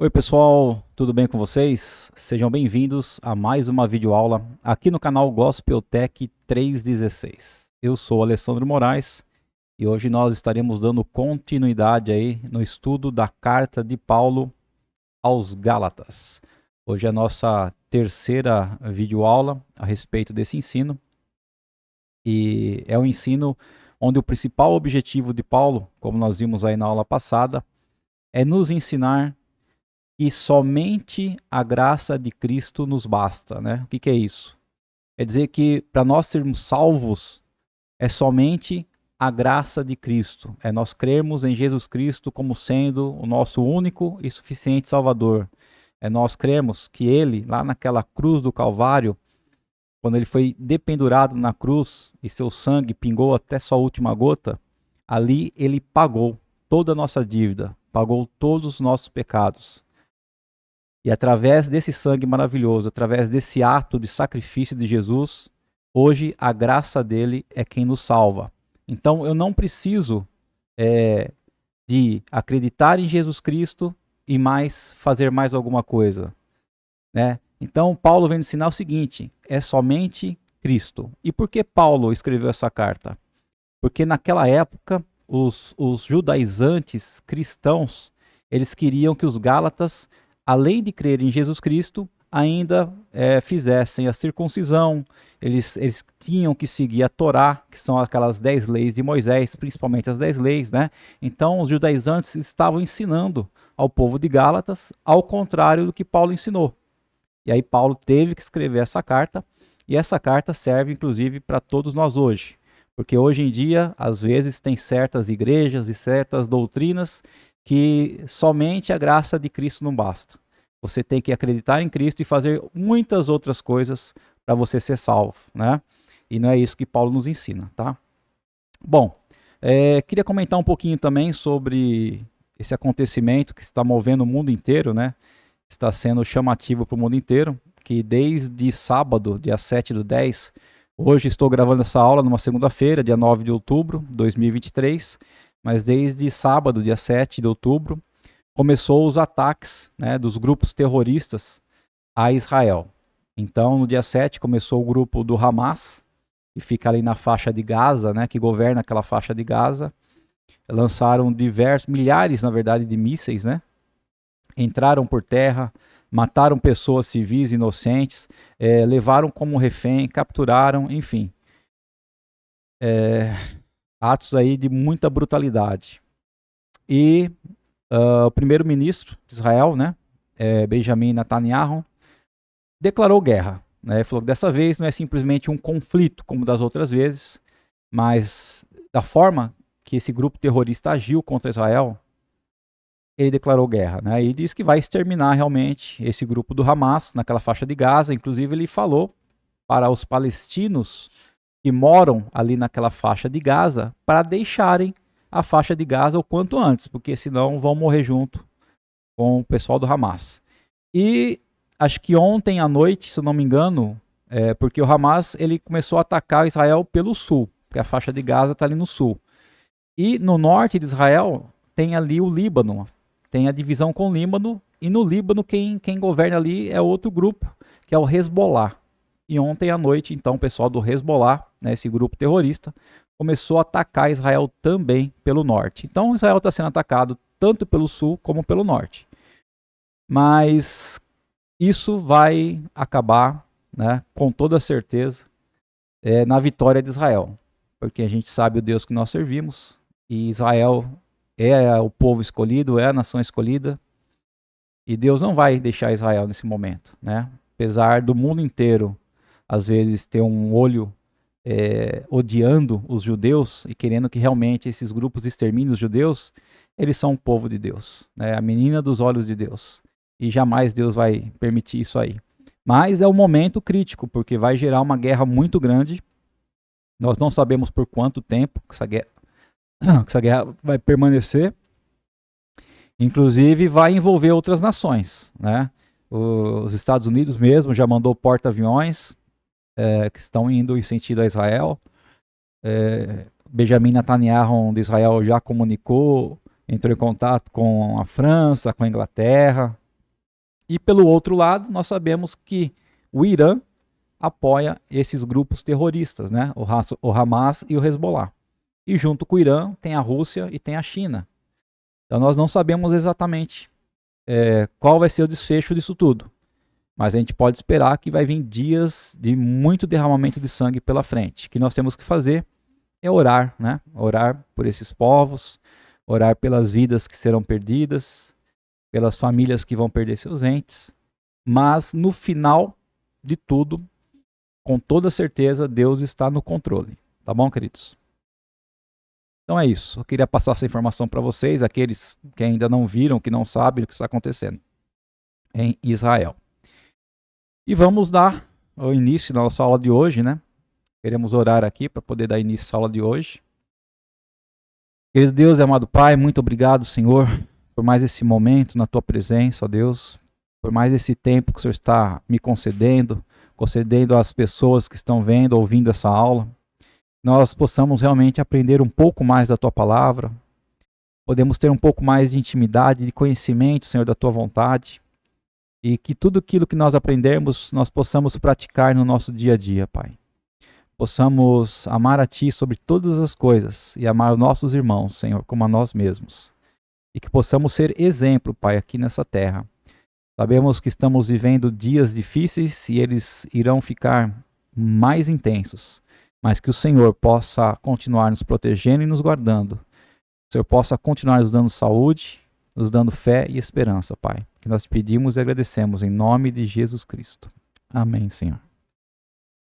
Oi pessoal, tudo bem com vocês? Sejam bem-vindos a mais uma videoaula aqui no canal Gospel Tech 316. Eu sou Alessandro Moraes e hoje nós estaremos dando continuidade aí no estudo da carta de Paulo aos Gálatas. Hoje é a nossa terceira videoaula a respeito desse ensino e é um ensino onde o principal objetivo de Paulo, como nós vimos aí na aula passada, é nos ensinar que somente a graça de Cristo nos basta, né? O que é isso? Quer dizer que para nós sermos salvos é somente a graça de Cristo, é nós crermos em Jesus Cristo como sendo o nosso único e suficiente Salvador. É nós crermos que Ele, lá naquela cruz do Calvário, quando Ele foi dependurado na cruz e seu sangue pingou até sua última gota, ali Ele pagou toda a nossa dívida, pagou todos os nossos pecados. E através desse sangue maravilhoso, através desse ato de sacrifício de Jesus, hoje a graça dele é quem nos salva. Então eu não preciso de acreditar em Jesus Cristo e mais fazer mais alguma coisa, né? Então Paulo vem ensinar o seguinte: é somente Cristo. E por que Paulo escreveu essa carta? Porque naquela época os judaizantes cristãos eles queriam que os gálatas, além de crerem em Jesus Cristo, ainda fizessem a circuncisão, eles tinham que seguir a Torá, que são aquelas 10 leis de Moisés, principalmente as 10 leis, né? Então os judaizantes estavam ensinando ao povo de Gálatas ao contrário do que Paulo ensinou. E aí Paulo teve que escrever essa carta, e essa carta serve inclusive para todos nós hoje. Porque hoje em dia, às vezes, tem certas igrejas e certas doutrinas que somente a graça de Cristo não basta. Você tem que acreditar em Cristo e fazer muitas outras coisas para você ser salvo, né? E não é isso que Paulo nos ensina, tá? Bom, queria comentar um pouquinho também sobre esse acontecimento que está movendo o mundo inteiro, né? Está sendo chamativo para o mundo inteiro, que desde sábado, dia 7/10, hoje estou gravando essa aula numa segunda-feira, dia 9 de outubro de 2023, mas desde sábado, dia 7 de outubro, começou os ataques, né, dos grupos terroristas a Israel. Então, no dia 7 começou o grupo do Hamas, que fica ali na faixa de Gaza, né, que governa aquela faixa de Gaza. Lançaram milhares, na verdade, de mísseis, né? Entraram por terra, mataram pessoas civis inocentes, levaram como refém, capturaram, enfim. Atos aí de muita brutalidade. E o primeiro-ministro de Israel, né, Benjamin Netanyahu, declarou guerra. Né, falou que dessa vez não é simplesmente um conflito como das outras vezes, mas da forma que esse grupo terrorista agiu contra Israel, ele declarou guerra, né? E disse que vai exterminar realmente esse grupo do Hamas naquela faixa de Gaza. Inclusive ele falou para os palestinos que moram ali naquela faixa de Gaza para deixarem a faixa de Gaza o quanto antes, porque senão vão morrer junto com o pessoal do Hamas. E acho que ontem à noite, se não me engano, porque o Hamas ele começou a atacar Israel pelo sul, porque a faixa de Gaza está ali no sul. E no norte de Israel tem ali o Líbano, tem a divisão com o Líbano, e no Líbano quem governa ali é outro grupo, que é o Hezbollah. E ontem à noite, então, o pessoal do Hezbollah, né, esse grupo terrorista, começou a atacar Israel também pelo norte. Então Israel está sendo atacado tanto pelo sul como pelo norte. Mas isso vai acabar, né, com toda certeza, na vitória de Israel. Porque a gente sabe o Deus que nós servimos, e Israel é o povo escolhido, é a nação escolhida, e Deus não vai deixar Israel nesse momento, né? Apesar do mundo inteiro, às vezes, ter um olho odiando os judeus e querendo que realmente esses grupos exterminem os judeus, eles são o povo de Deus, né? A menina dos olhos de Deus. E jamais Deus vai permitir isso aí. Mas é um momento crítico, porque vai gerar uma guerra muito grande. Nós não sabemos por quanto tempo que essa guerra vai permanecer. Inclusive vai envolver outras nações, né? Os Estados Unidos mesmo já mandou porta-aviões que estão indo em sentido a Israel. Benjamin Netanyahu de Israel já comunicou, entrou em contato com a França, com a Inglaterra, E pelo outro lado, nós sabemos que o Irã apoia esses grupos terroristas, né? O Hamas e o Hezbollah. E junto com o Irã tem a Rússia e tem a China. Então nós não sabemos exatamente qual vai ser o desfecho disso tudo. Mas a gente pode esperar que vai vir dias de muito derramamento de sangue pela frente. O que nós temos que fazer é orar, né? Orar por esses povos, orar pelas vidas que serão perdidas, pelas famílias que vão perder seus entes. Mas no final de tudo, com toda certeza, Deus está no controle. Tá bom, queridos? Então é isso. Eu queria passar essa informação para vocês, aqueles que ainda não viram, que não sabem o que está acontecendo em Israel. E vamos dar o início da nossa aula de hoje, né? Queremos orar aqui para poder dar início à aula de hoje. Querido Deus e amado Pai, muito obrigado, Senhor, por mais esse momento na Tua presença, ó Deus, por mais esse tempo que o Senhor está me concedendo às pessoas que estão vendo, ouvindo essa aula. Nós possamos realmente aprender um pouco mais da Tua palavra, podemos ter um pouco mais de intimidade, de conhecimento, Senhor, da Tua vontade, e que tudo aquilo que nós aprendermos, nós possamos praticar no nosso dia a dia, Pai. Possamos amar a Ti sobre todas as coisas e amar os nossos irmãos, Senhor, como a nós mesmos. E que possamos ser exemplo, Pai, aqui nessa terra. Sabemos que estamos vivendo dias difíceis e eles irão ficar mais intensos, mas que o Senhor possa continuar nos protegendo e nos guardando. O Senhor possa continuar nos dando saúde, nos dando fé e esperança, Pai. Que nós te pedimos e agradecemos em nome de Jesus Cristo. Amém, Senhor.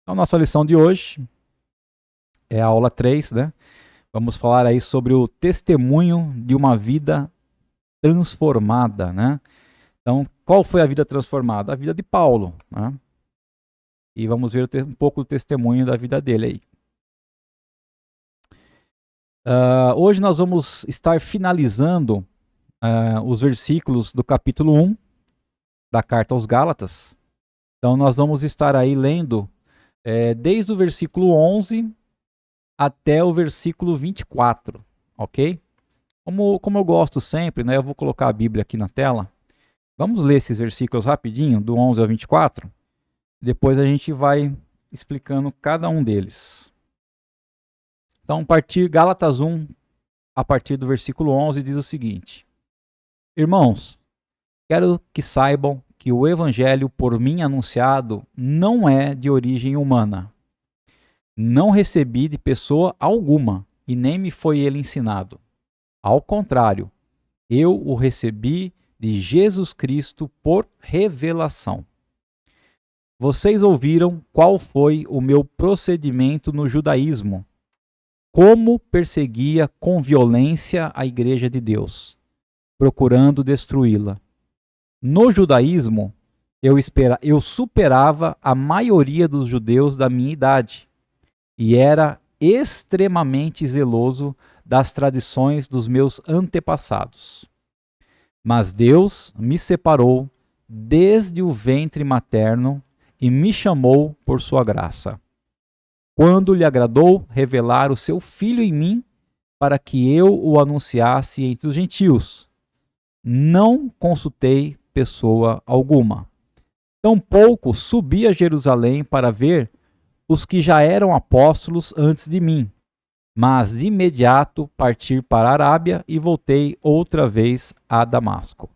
Então, nossa lição de hoje é a aula 3, né? Vamos falar aí sobre o testemunho de uma vida transformada, né? Então, qual foi a vida transformada? A vida de Paulo, né? E vamos ver um pouco do testemunho da vida dele aí. Hoje nós vamos estar finalizando os versículos do capítulo 1 da carta aos Gálatas. Então nós vamos estar aí lendo desde o versículo 11 até o versículo 24, ok? Como eu gosto sempre, né, eu vou colocar a Bíblia aqui na tela. Vamos ler esses versículos rapidinho, do 11 ao 24. Depois a gente vai explicando cada um deles. Então, Gálatas 1, a partir do versículo 11, diz o seguinte: Irmãos, quero que saibam que o evangelho por mim anunciado não é de origem humana. Não recebi de pessoa alguma, e nem me foi ele ensinado. Ao contrário, eu o recebi de Jesus Cristo por revelação. Vocês ouviram qual foi o meu procedimento no judaísmo, como perseguia com violência a igreja de Deus, procurando destruí-la. No judaísmo, eu superava a maioria dos judeus da minha idade e era extremamente zeloso das tradições dos meus antepassados. Mas Deus me separou desde o ventre materno e me chamou por sua graça, quando lhe agradou revelar o seu Filho em mim, para que eu o anunciasse entre os gentios. Não consultei pessoa alguma. Tampouco subi a Jerusalém para ver os que já eram apóstolos antes de mim, mas de imediato parti para a Arábia e voltei outra vez a Damasco.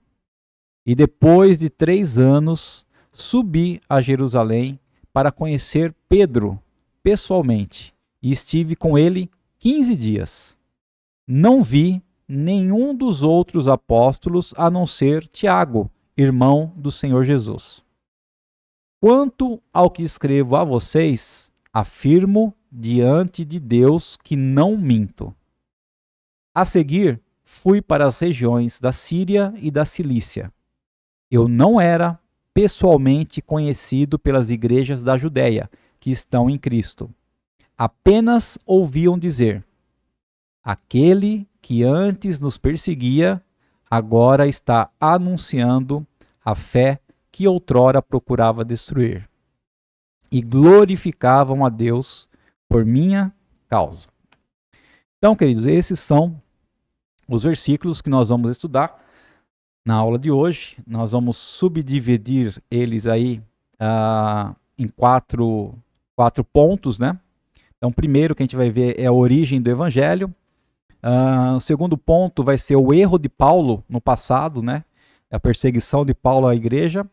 E depois de 3 anos, subi a Jerusalém para conhecer Pedro pessoalmente, e estive com ele 15 dias. Não vi nenhum dos outros apóstolos a não ser Tiago, irmão do Senhor Jesus. Quanto ao que escrevo a vocês, afirmo diante de Deus que não minto. A seguir, fui para as regiões da Síria e da Cilícia. Eu não era pessoalmente conhecido pelas igrejas da Judéia, que estão em Cristo. Apenas ouviam dizer: aquele que antes nos perseguia, agora está anunciando a fé que outrora procurava destruir. E glorificavam a Deus por minha causa. Então, queridos, esses são os versículos que nós vamos estudar. Na aula de hoje, nós vamos subdividir eles aí em quatro pontos, né? Então, o primeiro que a gente vai ver é a origem do evangelho. O segundo ponto vai ser o erro de Paulo no passado, né? A perseguição de Paulo à igreja.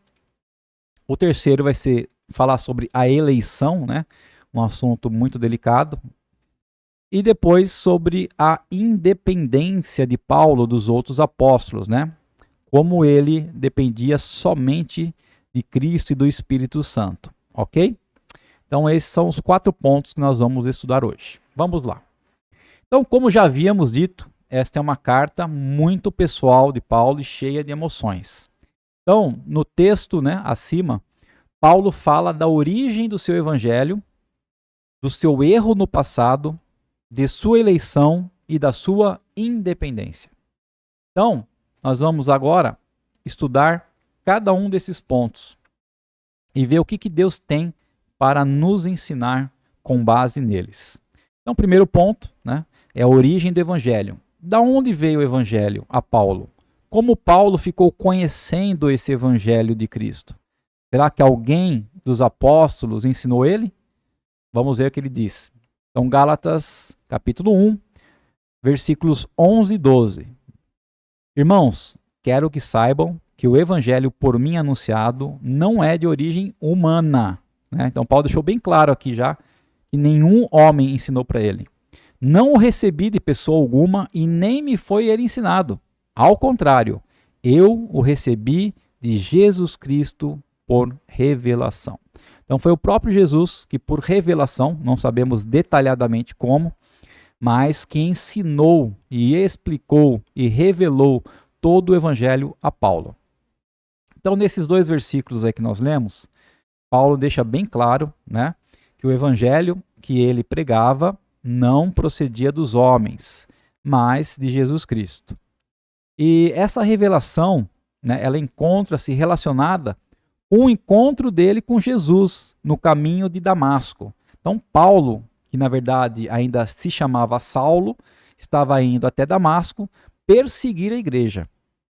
O terceiro vai ser falar sobre a eleição, né? Um assunto muito delicado. E depois sobre a independência de Paulo dos outros apóstolos, né? Como ele dependia somente de Cristo e do Espírito Santo, ok? Então esses são os 4 pontos que nós vamos estudar hoje. Vamos lá. Então, como já havíamos dito, esta é uma carta muito pessoal de Paulo e cheia de emoções. Então, no texto, né, acima, Paulo fala da origem do seu evangelho, do seu erro no passado, de sua eleição e da sua independência. Então, nós vamos agora estudar cada um desses pontos e ver o que Deus tem para nos ensinar com base neles. Então, o primeiro ponto, né, é a origem do evangelho. Da onde veio o evangelho a Paulo? Como Paulo ficou conhecendo esse evangelho de Cristo? Será que alguém dos apóstolos ensinou ele? Vamos ver o que ele diz. Então, Gálatas, capítulo 1, versículos 11 e 12. Irmãos, quero que saibam que o evangelho por mim anunciado não é de origem humana. Né? Então, Paulo deixou bem claro aqui já que nenhum homem ensinou para ele. Não o recebi de pessoa alguma e nem me foi ele ensinado. Ao contrário, eu o recebi de Jesus Cristo por revelação. Então foi o próprio Jesus que por revelação, não sabemos detalhadamente como, mas que ensinou e explicou e revelou todo o evangelho a Paulo. Então nesses 2 versículos aí que nós lemos, Paulo deixa bem claro, né, que o evangelho que ele pregava não procedia dos homens, mas de Jesus Cristo. E essa revelação, né, ela encontra-se relacionada com o encontro dele com Jesus no caminho de Damasco. Então, Paulo, que na verdade ainda se chamava Saulo, estava indo até Damasco perseguir a igreja.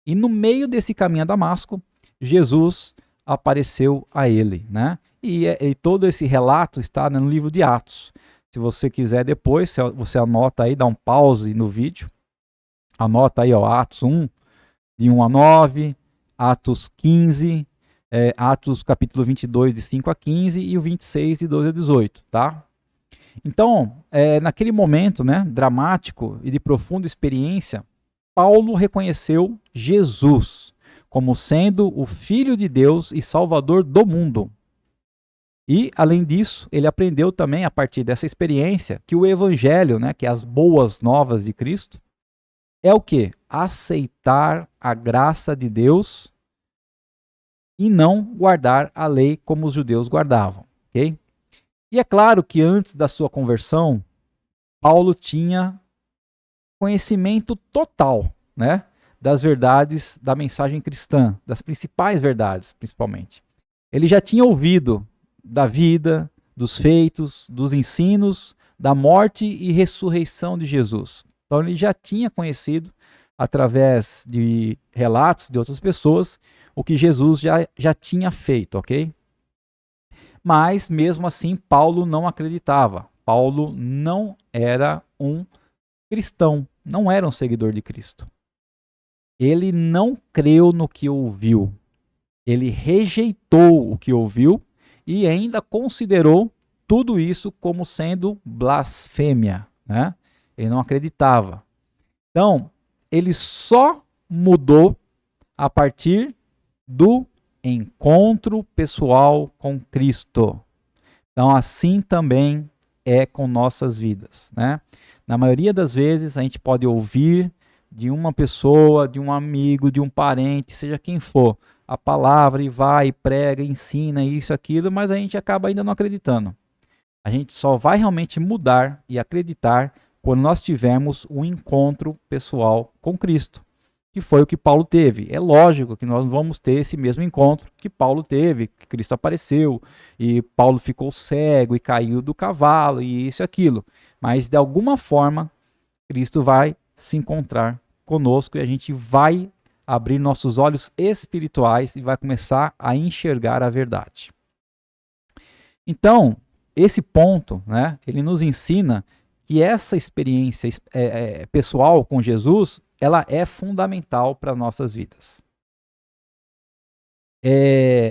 E no meio desse caminho a Damasco, Jesus apareceu a ele, né? E todo esse relato está no livro de Atos. Se você quiser depois, você anota aí, dá um pause no vídeo. Anota aí, ó, Atos 1, de 1 a 9, Atos 15, Atos capítulo 22, de 5 a 15 e o 26, de 12 a 18, tá? Então, naquele momento, né, dramático e de profunda experiência, Paulo reconheceu Jesus como sendo o Filho de Deus e Salvador do mundo. E, além disso, ele aprendeu também, a partir dessa experiência, que o Evangelho, né, que é as boas novas de Cristo, é o quê? Aceitar a graça de Deus e não guardar a lei como os judeus guardavam, ok? E é claro que antes da sua conversão, Paulo tinha conhecimento total, né, das verdades da mensagem cristã, das principais verdades, principalmente. Ele já tinha ouvido da vida, dos feitos, dos ensinos, da morte e ressurreição de Jesus. Então ele já tinha conhecido, através de relatos de outras pessoas, o que Jesus já tinha feito, ok? Mas, mesmo assim, Paulo não acreditava. Paulo não era um cristão, não era um seguidor de Cristo. Ele não creu no que ouviu. Ele rejeitou o que ouviu e ainda considerou tudo isso como sendo blasfêmia, né? Ele não acreditava. Então, ele só mudou a partir do encontro pessoal com Cristo. Então, assim também é com nossas vidas, né? Na maioria das vezes, a gente pode ouvir de uma pessoa, de um amigo, de um parente, seja quem for, a palavra e vai, prega, ensina isso, aquilo, mas a gente acaba ainda não acreditando. A gente só vai realmente mudar e acreditar quando nós tivermos um encontro pessoal com Cristo, que foi o que Paulo teve. É lógico que nós vamos ter esse mesmo encontro que Paulo teve, que Cristo apareceu, e Paulo ficou cego e caiu do cavalo, e isso e aquilo. Mas, de alguma forma, Cristo vai se encontrar conosco e a gente vai abrir nossos olhos espirituais e vai começar a enxergar a verdade. Então, esse ponto, né, ele nos ensina que essa experiência pessoal com Jesus, ela é fundamental para nossas vidas.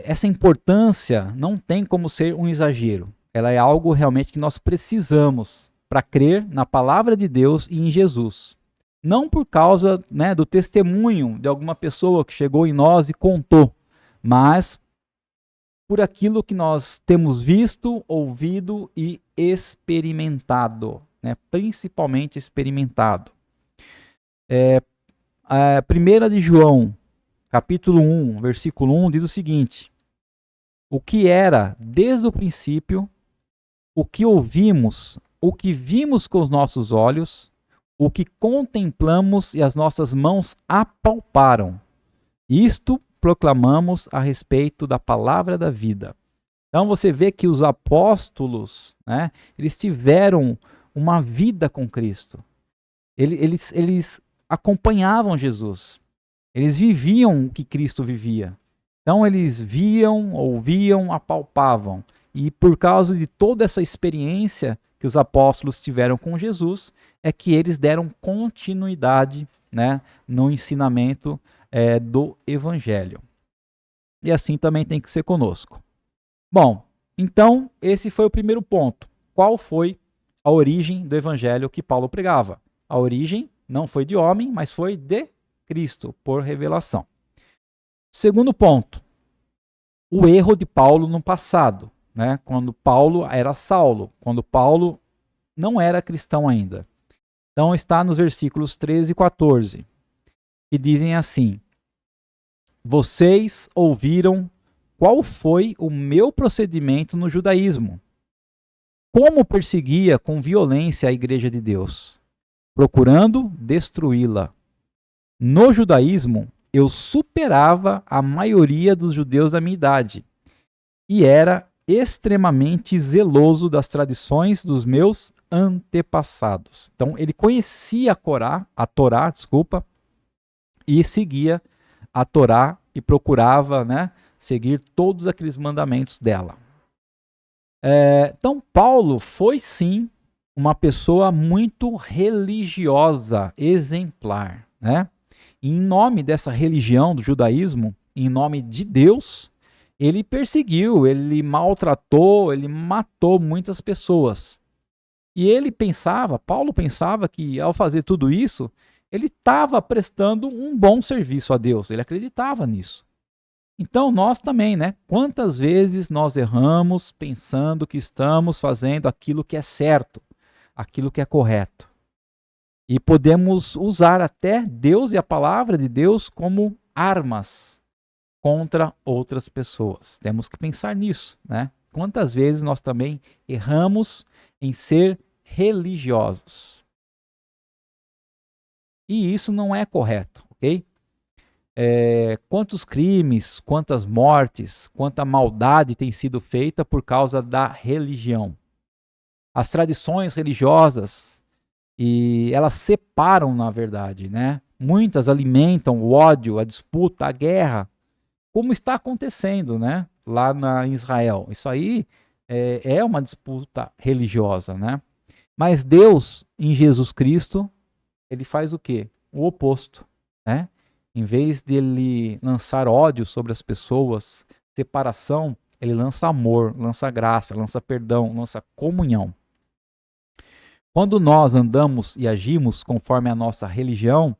Essa importância não tem como ser um exagero. Ela é algo realmente que nós precisamos para crer na palavra de Deus e em Jesus. Não por causa, né, do testemunho de alguma pessoa que chegou em nós e contou, mas por aquilo que nós temos visto, ouvido e experimentado, né? Principalmente experimentado. 1 de João, capítulo 1, versículo 1, diz o seguinte: o que era desde o princípio, o que ouvimos, o que vimos com os nossos olhos, o que contemplamos e as nossas mãos apalparam. Isto proclamamos a respeito da palavra da vida. Então você vê que os apóstolos, né, eles tiveram uma vida com Cristo. Eles acompanhavam Jesus. Eles viviam o que Cristo vivia. Então eles viam, ouviam, apalpavam. E por causa de toda essa experiência que os apóstolos tiveram com Jesus, é que eles deram continuidade, né, no ensinamento do Evangelho. E assim também tem que ser conosco. Bom, então esse foi o primeiro ponto. Qual foi a origem do Evangelho que Paulo pregava? A origem não foi de homem, mas foi de Cristo, por revelação. Segundo ponto, o erro de Paulo no passado, né? Quando Paulo era Saulo, quando Paulo não era cristão ainda. Então está nos versículos 13 e 14, que dizem assim: vocês ouviram qual foi o meu procedimento no judaísmo, como perseguia com violência a igreja de Deus, procurando destruí-la. No judaísmo, eu superava a maioria dos judeus da minha idade e era extremamente zeloso das tradições dos meus antepassados. Então, ele conhecia a Torá, e seguia a Torá e procurava, né, seguir todos aqueles mandamentos dela. Então, Paulo foi sim uma pessoa muito religiosa, exemplar, né? E em nome dessa religião do judaísmo, em nome de Deus, ele perseguiu, ele maltratou, ele matou muitas pessoas. E Paulo pensava que ao fazer tudo isso, ele estava prestando um bom serviço a Deus, ele acreditava nisso. Então nós também, né? Quantas vezes nós erramos pensando que estamos fazendo aquilo que é certo, aquilo que é correto. E podemos usar até Deus e a palavra de Deus como armas contra outras pessoas. Temos que pensar nisso, né? Quantas vezes nós também erramos em ser religiosos. E isso não é correto, ok? Quantos crimes, quantas mortes, quanta maldade tem sido feita por causa da religião. As tradições religiosas, e elas separam, na verdade, né? Muitas alimentam o ódio, a disputa, a guerra, como está acontecendo, né? Lá em Israel. Isso aí é uma disputa religiosa, né? Mas Deus, em Jesus Cristo, ele faz o quê? O oposto, né? Em vez de ele lançar ódio sobre as pessoas, separação, ele lança amor, lança graça, lança perdão, lança comunhão. Quando nós andamos e agimos conforme a nossa religião,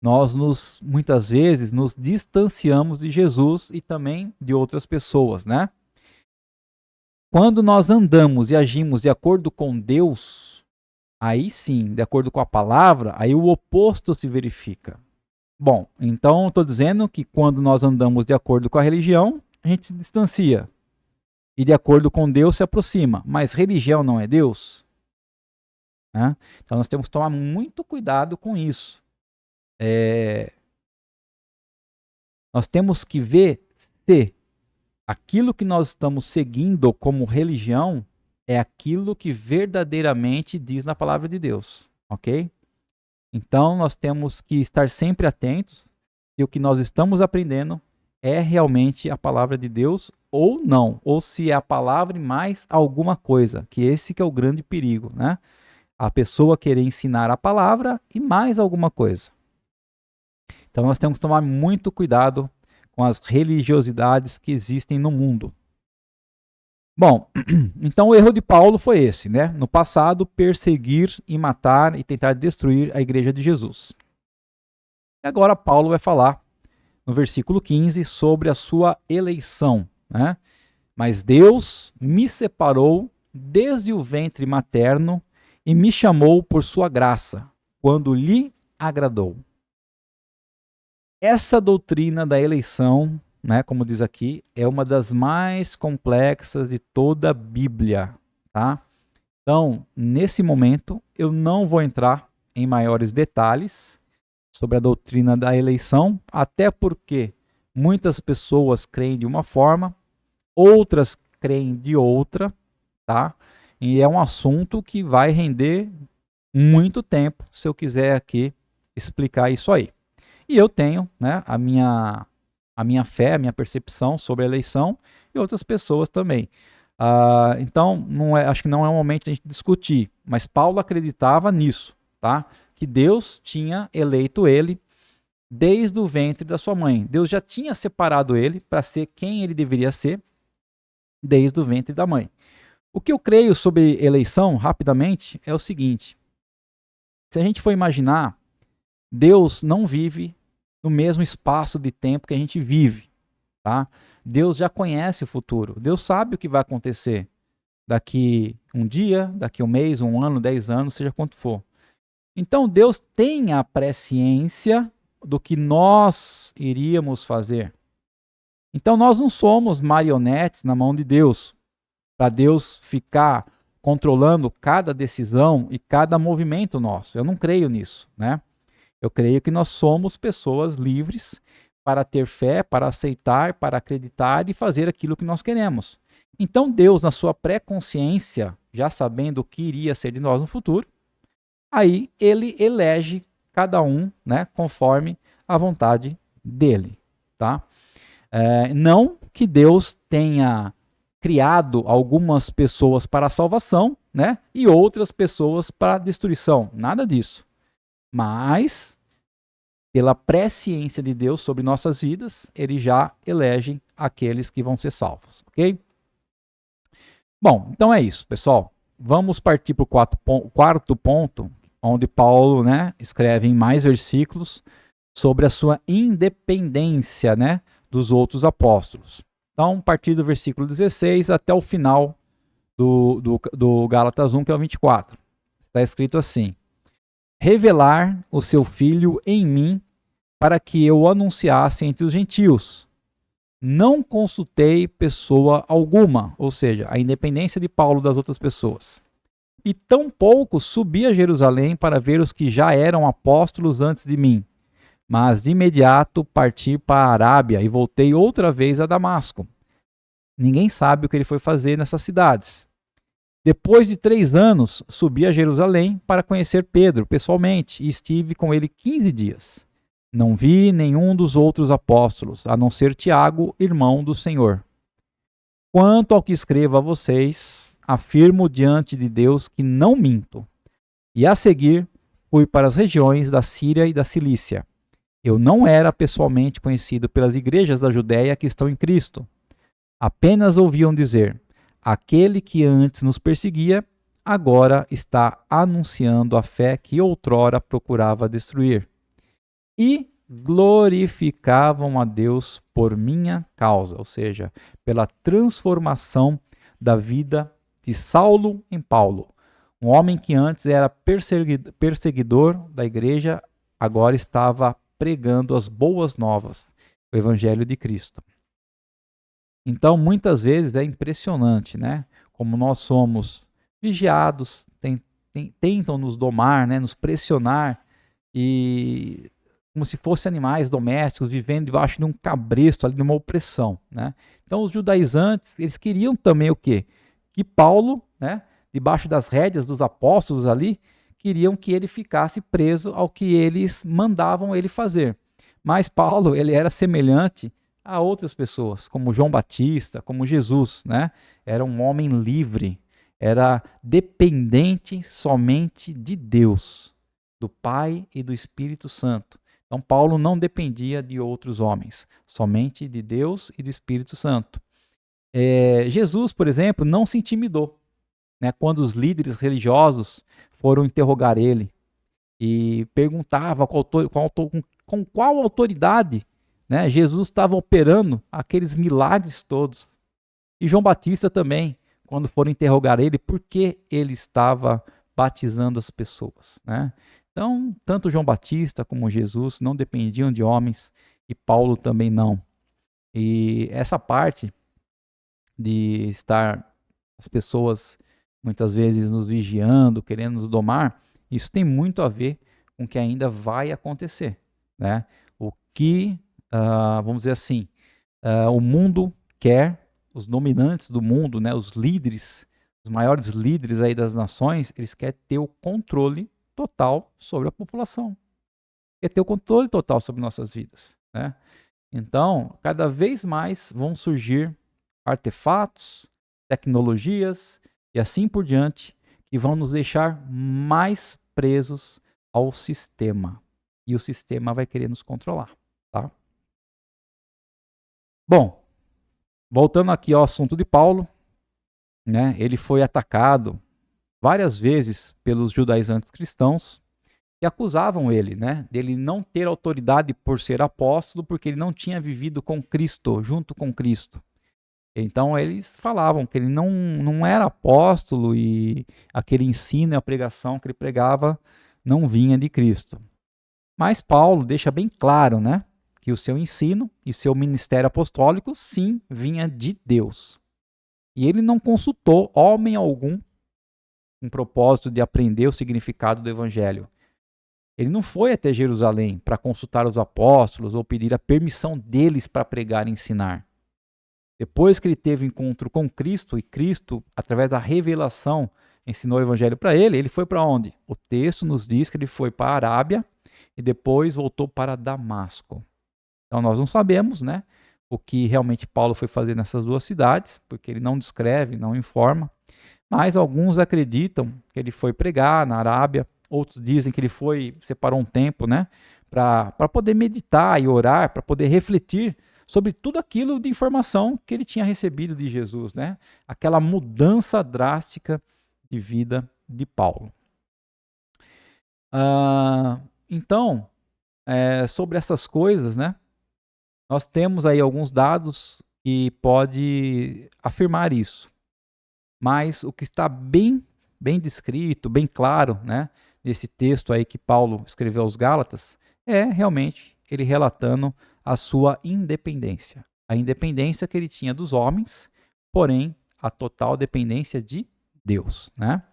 nós muitas vezes nos distanciamos de Jesus e também de outras pessoas, né? Quando nós andamos e agimos de acordo com Deus, aí sim, de acordo com a palavra, aí o oposto se verifica. Bom, então estou dizendo que quando nós andamos de acordo com a religião, a gente se distancia. E de acordo com Deus se aproxima. Mas religião não é Deus? Né? Então nós temos que tomar muito cuidado com isso. Nós temos que ver se aquilo que nós estamos seguindo como religião é aquilo que verdadeiramente diz na palavra de Deus, ok? Então nós temos que estar sempre atentos, se o que nós estamos aprendendo é realmente a palavra de Deus ou não, ou se é a palavra e mais alguma coisa, que esse que é o grande perigo, né? A pessoa querer ensinar a palavra e mais alguma coisa. Então nós temos que tomar muito cuidado com as religiosidades que existem no mundo. Bom, então o erro de Paulo foi esse, né? No passado, perseguir e matar e tentar destruir a igreja de Jesus. E agora Paulo vai falar no versículo 15 sobre a sua eleição, né? Mas Deus me separou desde o ventre materno e me chamou por sua graça, quando lhe agradou. Essa doutrina da eleição, né, como diz aqui, é uma das mais complexas de toda a Bíblia, tá? Então, nesse momento, eu não vou entrar em maiores detalhes sobre a doutrina da eleição, até porque muitas pessoas creem de uma forma, outras creem de outra, tá? E é um assunto que vai render muito tempo se eu quiser aqui explicar isso aí. E eu tenho, né, a minha fé, a minha percepção sobre a eleição e outras pessoas também. Então, acho que não é o momento de a gente discutir, mas Paulo acreditava nisso, tá? Que Deus tinha eleito ele desde o ventre da sua mãe. Deus já tinha separado ele para ser quem ele deveria ser desde o ventre da mãe. O que eu creio sobre eleição, rapidamente, é o seguinte: se a gente for imaginar, Deus não vive no mesmo espaço de tempo que a gente vive, tá? Deus já conhece o futuro. Deus sabe o que vai acontecer daqui um dia, daqui um mês, um ano, 10 anos, seja quanto for. Então Deus tem a presciência do que nós iríamos fazer. Então nós não somos marionetes na mão de Deus, para Deus ficar controlando cada decisão e cada movimento nosso. Eu não creio nisso, né? Eu creio que nós somos pessoas livres para ter fé, para aceitar, para acreditar e fazer aquilo que nós queremos. Então Deus, na sua pré-consciência, já sabendo o que iria ser de nós no futuro, aí ele elege cada um, né, conforme a vontade dele, tá? Não que Deus tenha criado algumas pessoas para a salvação, né, e outras pessoas para a destruição, nada disso. Mas, pela presciência de Deus sobre nossas vidas, ele já elege aqueles que vão ser salvos, ok? Bom, então é isso, pessoal. Vamos partir para o quarto ponto, onde Paulo, né, escreve em mais versículos sobre a sua independência, né, dos outros apóstolos. Então, a partir do versículo 16 até o final do Gálatas 1, que é o 24. Está escrito assim: revelar o seu Filho em mim, para que eu o anunciasse entre os gentios. Não consultei pessoa alguma, ou seja, a independência de Paulo das outras pessoas. E tampouco subi a Jerusalém para ver os que já eram apóstolos antes de mim, mas de imediato parti para a Arábia e voltei outra vez a Damasco. Ninguém sabe o que ele foi fazer nessas cidades. Depois de 3 anos, subi a Jerusalém para conhecer Pedro pessoalmente e estive com ele 15 dias. Não vi nenhum dos outros apóstolos, a não ser Tiago, irmão do Senhor. Quanto ao que escrevo a vocês, afirmo diante de Deus que não minto. E a seguir, fui para as regiões da Síria e da Cilícia. Eu não era pessoalmente conhecido pelas igrejas da Judéia que estão em Cristo. Apenas ouviam dizer: aquele que antes nos perseguia, agora está anunciando a fé que outrora procurava destruir. E glorificavam a Deus por minha causa, ou seja, pela transformação da vida de Saulo em Paulo. Um homem que antes era perseguidor da igreja, agora estava pregando as boas novas, o Evangelho de Cristo. Então, muitas vezes é impressionante, né? Como nós somos vigiados, tentam nos domar, né? Nos pressionar, e como se fossem animais domésticos, vivendo debaixo de um cabresto, ali, de uma opressão, né? Então, os judaizantes, eles queriam também o quê? Que Paulo, né? Debaixo das rédeas dos apóstolos ali, queriam que ele ficasse preso ao que eles mandavam ele fazer. Mas Paulo, ele era semelhante a outras pessoas, como João Batista, como Jesus, né? Era um homem livre, era dependente somente de Deus, do Pai e do Espírito Santo. Então Paulo não dependia de outros homens, somente de Deus e do Espírito Santo. Jesus, por exemplo, não se intimidou, né? Quando os líderes religiosos foram interrogar ele e perguntava com qual autoridade, né, Jesus estava operando aqueles milagres todos. E João Batista também, quando foram interrogar ele, por que ele estava batizando as pessoas, né? Então, tanto João Batista como Jesus não dependiam de homens e Paulo também não. E essa parte de estar as pessoas muitas vezes nos vigiando, querendo nos domar, isso tem muito a ver com o que ainda vai acontecer, né? O que, vamos dizer assim, o mundo quer, os dominantes do mundo, né, os líderes, os maiores líderes aí das nações, eles querem ter o controle total sobre a população, quer ter o controle total sobre nossas vidas, né? Então, cada vez mais vão surgir artefatos, tecnologias e assim por diante que vão nos deixar mais presos ao sistema. E o sistema vai querer nos controlar, tá? Bom, voltando aqui ao assunto de Paulo, né? Ele foi atacado várias vezes pelos judaizantes cristãos que acusavam ele, né, dele não ter autoridade por ser apóstolo, porque ele não tinha vivido com Cristo, junto com Cristo. Então eles falavam que ele não era apóstolo e aquele ensino e a pregação que ele pregava não vinha de Cristo. Mas Paulo deixa bem claro, né, que o seu ensino e o seu ministério apostólico sim vinha de Deus. E ele não consultou homem algum com o propósito de aprender o significado do evangelho. Ele não foi até Jerusalém para consultar os apóstolos ou pedir a permissão deles para pregar e ensinar. Depois que ele teve encontro com Cristo e Cristo, através da revelação, ensinou o evangelho para ele, ele foi para onde? O texto nos diz que ele foi para a Arábia e depois voltou para Damasco. Então nós não sabemos, né, o que realmente Paulo foi fazer nessas duas cidades, porque ele não descreve, não informa, mas alguns acreditam que ele foi pregar na Arábia, outros dizem que ele separou um tempo, né, para poder meditar e orar, para poder refletir sobre tudo aquilo de informação que ele tinha recebido de Jesus, né? Aquela mudança drástica de vida de Paulo. Então, sobre essas coisas, né? Nós temos aí alguns dados que pode afirmar isso. Mas o que está bem descrito, bem claro, né, nesse texto aí que Paulo escreveu aos Gálatas, é realmente ele relatando a sua independência. A independência que ele tinha dos homens, porém a total dependência de Deus, né?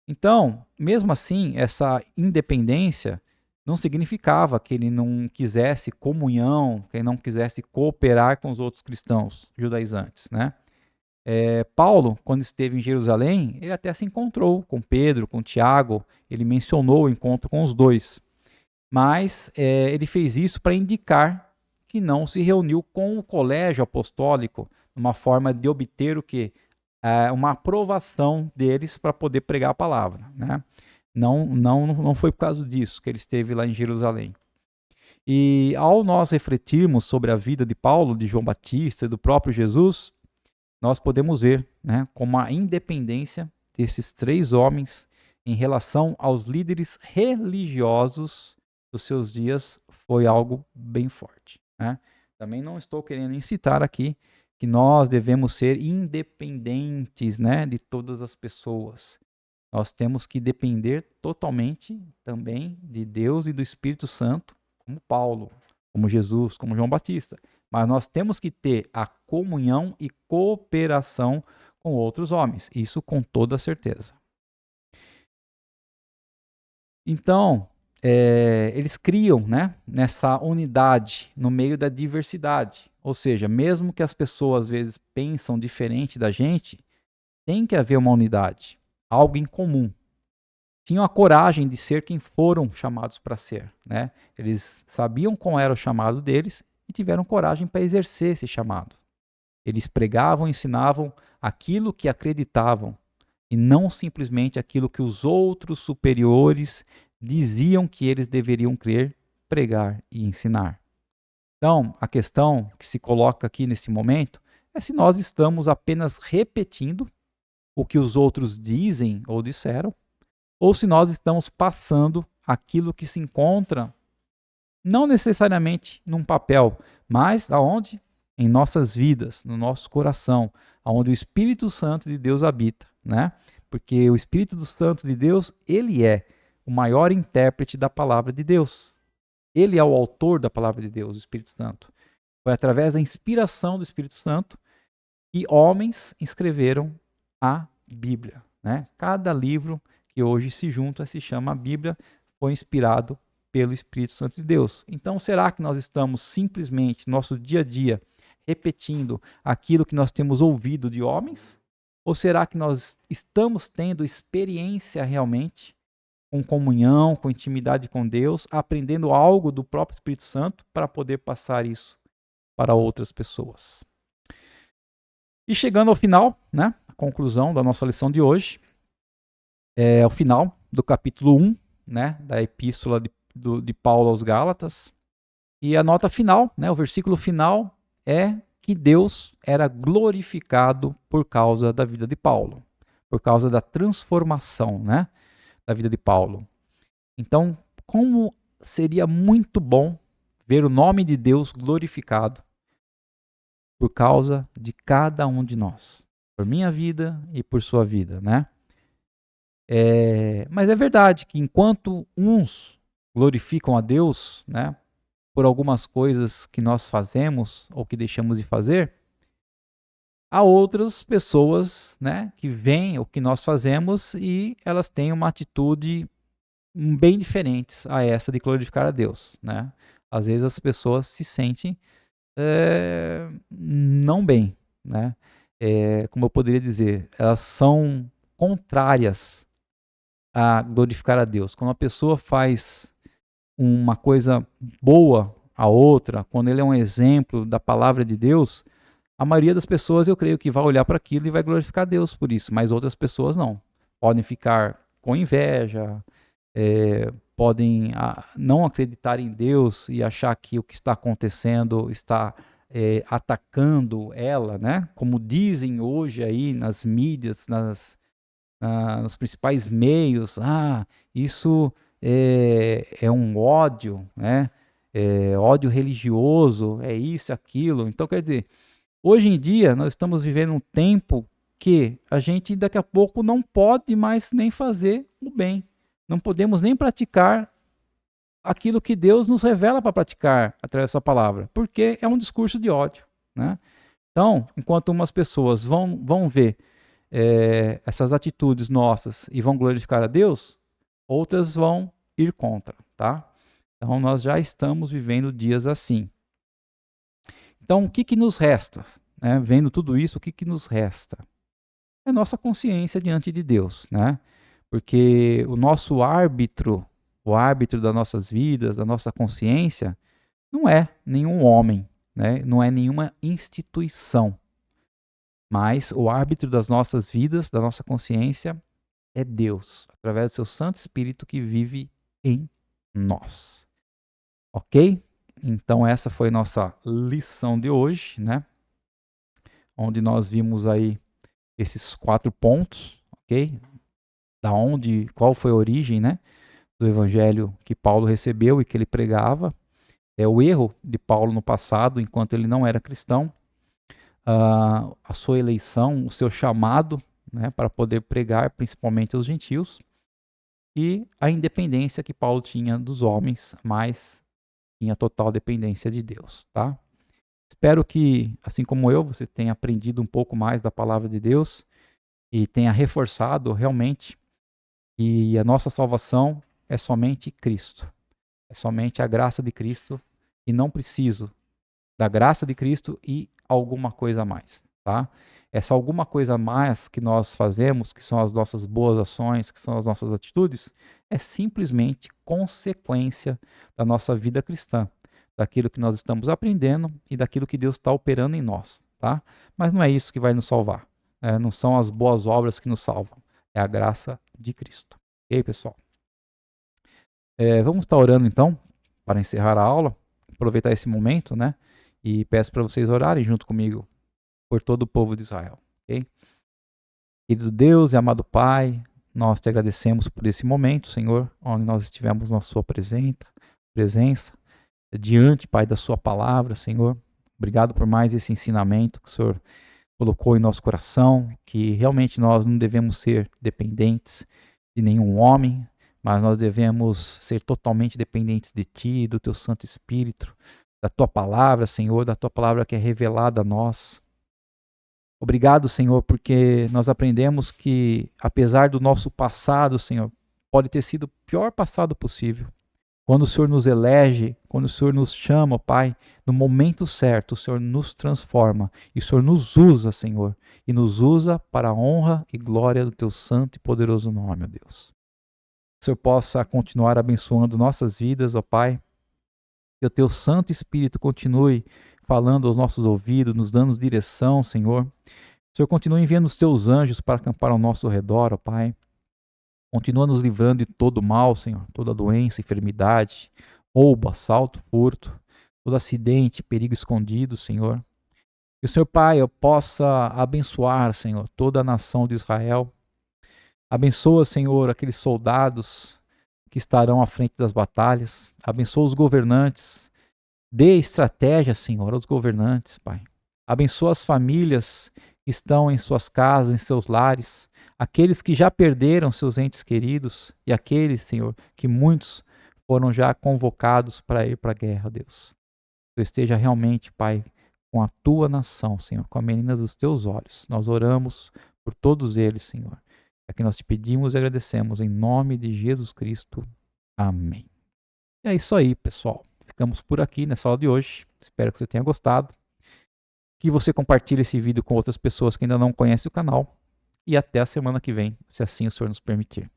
Então, mesmo assim, essa independência não significava que ele não quisesse comunhão, que ele não quisesse cooperar com os outros cristãos judaizantes, né? Paulo, quando esteve em Jerusalém, ele até se encontrou com Pedro, com Tiago, ele mencionou o encontro com os dois. Mas ele fez isso para indicar que não se reuniu com o colégio apostólico, uma forma de obter o quê? Uma aprovação deles para poder pregar a palavra, né? Não foi por causa disso que ele esteve lá em Jerusalém. E ao nós refletirmos sobre a vida de Paulo, de João Batista e do próprio Jesus, nós podemos ver, né, como a independência desses três homens em relação aos líderes religiosos dos seus dias foi algo bem forte, né? Também não estou querendo incitar aqui que nós devemos ser independentes, né, de todas as pessoas. Nós temos que depender totalmente também de Deus e do Espírito Santo, como Paulo, como Jesus, como João Batista. Mas nós temos que ter a comunhão e cooperação com outros homens. Isso com toda certeza. Então, eles criam, né, nessa unidade, no meio da diversidade. Ou seja, mesmo que as pessoas às vezes pensam diferente da gente, tem que haver uma unidade, algo em comum. tinham a coragem de ser quem foram chamados para ser, né? Eles sabiam qual era o chamado deles e tiveram coragem para exercer esse chamado. Eles pregavam, ensinavam aquilo que acreditavam e não simplesmente aquilo que os outros superiores diziam que eles deveriam crer, pregar e ensinar. Então, a questão que se coloca aqui nesse momento é se nós estamos apenas repetindo o que os outros dizem ou disseram, ou se nós estamos passando aquilo que se encontra, não necessariamente num papel, mas aonde? Em nossas vidas, no nosso coração, aonde o Espírito Santo de Deus habita, né? Porque o Espírito Santo de Deus, ele é o maior intérprete da palavra de Deus. Ele é o autor da palavra de Deus, o Espírito Santo. Foi através da inspiração do Espírito Santo que homens escreveram a Bíblia, né? Cada livro que hoje se junta se chama Bíblia, foi inspirado pelo Espírito Santo de Deus. Então, será que nós estamos simplesmente, no nosso dia a dia, repetindo aquilo que nós temos ouvido de homens? Ou será que nós estamos tendo experiência realmente com comunhão, com intimidade com Deus, aprendendo algo do próprio Espírito Santo para poder passar isso para outras pessoas? E chegando ao final, né, a conclusão da nossa lição de hoje, é o final do capítulo 1, né, da epístola de Paulo aos Gálatas. E a nota final, né, o versículo final é que Deus era glorificado por causa da vida de Paulo, por causa da transformação, né, da vida de Paulo. Então, como seria muito bom ver o nome de Deus glorificado por causa de cada um de nós, por minha vida e por sua vida, né? Mas é verdade que enquanto uns glorificam a Deus, né, por algumas coisas que nós fazemos ou que deixamos de fazer, há outras pessoas, né, que veem o que nós fazemos e elas têm uma atitude bem diferentes a essa de glorificar a Deus, né? Às vezes as pessoas se sentem não bem, né? Como eu poderia dizer, elas são contrárias a glorificar a Deus. Quando uma pessoa faz uma coisa boa a outra, quando ele é um exemplo da palavra de Deus, a maioria das pessoas eu creio que vai olhar para aquilo e vai glorificar a Deus por isso, mas outras pessoas não. Podem ficar com inveja, podem não acreditar em Deus e achar que o que está acontecendo está atacando ela, né? Como dizem hoje aí nas mídias, nos principais meios, isso é um ódio, né? Ódio religioso, é isso, aquilo. Então, quer dizer, hoje em dia nós estamos vivendo um tempo que a gente daqui a pouco não pode mais nem fazer o bem. Não podemos nem praticar aquilo que Deus nos revela para praticar através da sua palavra, porque é um discurso de ódio, né? Então, enquanto umas pessoas vão ver essas atitudes nossas e vão glorificar a Deus, outras vão ir contra, tá? Então, nós já estamos vivendo dias assim. Então, o que nos resta? Né? Vendo tudo isso, o que nos resta? É nossa consciência diante de Deus, né? Porque o nosso árbitro, o árbitro das nossas vidas, da nossa consciência, não é nenhum homem, né? Não é nenhuma instituição. Mas o árbitro das nossas vidas, da nossa consciência, é Deus, através do seu Santo Espírito que vive em nós. Ok? Então essa foi nossa lição de hoje, né? Onde nós vimos aí esses 4 pontos, ok? Qual foi a origem, né, do evangelho que Paulo recebeu e que ele pregava, o erro de Paulo no passado, enquanto ele não era cristão, a sua eleição, o seu chamado, né, para poder pregar principalmente aos gentios, e a independência que Paulo tinha dos homens, mas tinha total dependência de Deus, tá? Espero que, assim como eu, você tenha aprendido um pouco mais da palavra de Deus e tenha reforçado realmente que a nossa salvação é somente Cristo. É somente a graça de Cristo e não preciso da graça de Cristo e alguma coisa a mais. tá? Essa alguma coisa a mais que nós fazemos, que são as nossas boas ações, que são as nossas atitudes, é simplesmente consequência da nossa vida cristã, daquilo que nós estamos aprendendo e daquilo que Deus está operando em nós, tá? Mas não é isso que vai nos salvar, né? Não são as boas obras que nos salvam, é a graça de Cristo. Ok, pessoal? Vamos estar orando então, para encerrar a aula, aproveitar esse momento, né? E peço para vocês orarem junto comigo por todo o povo de Israel, ok? Querido Deus e amado Pai, nós te agradecemos por esse momento, Senhor, onde nós estivemos na sua presença, diante, Pai, da sua palavra, Senhor. Obrigado por mais esse ensinamento que o Senhor colocou em nosso coração, que realmente nós não devemos ser dependentes de nenhum homem, mas nós devemos ser totalmente dependentes de Ti, do Teu Santo Espírito, da Tua palavra, Senhor, da Tua palavra que é revelada a nós. Obrigado, Senhor, porque nós aprendemos que, apesar do nosso passado, Senhor, pode ter sido o pior passado possível. Quando o Senhor nos elege, quando o Senhor nos chama, Pai, no momento certo, o Senhor nos transforma e o Senhor nos usa, Senhor, e nos usa para a honra e glória do Teu santo e poderoso nome, meu Deus. Que o Senhor possa continuar abençoando nossas vidas, ó Pai, que o Teu Santo Espírito continue falando aos nossos ouvidos, nos dando direção, Senhor. O Senhor continue enviando os Teus anjos para acampar ao nosso redor, ó Pai. Continua nos livrando de todo mal, Senhor, toda doença, enfermidade, roubo, assalto, furto, todo acidente, perigo escondido, Senhor. Que o Senhor, Pai, eu possa abençoar, Senhor, toda a nação de Israel. Abençoa, Senhor, aqueles soldados que estarão à frente das batalhas. Abençoa os governantes. Dê estratégia, Senhor, aos governantes, Pai. Abençoa as famílias que estão em suas casas, em seus lares, aqueles que já perderam seus entes queridos e aqueles, Senhor, que muitos foram já convocados para ir para a guerra, Deus. Tu esteja realmente, Pai, com a tua nação, Senhor, com a menina dos teus olhos. Nós oramos por todos eles, Senhor. É que nós te pedimos e agradecemos em nome de Jesus Cristo. Amém. E é isso aí, pessoal. Ficamos por aqui nessa aula de hoje. Espero que você tenha gostado. Que você compartilhe esse vídeo com outras pessoas que ainda não conhecem o canal. E até a semana que vem, se assim o Senhor nos permitir.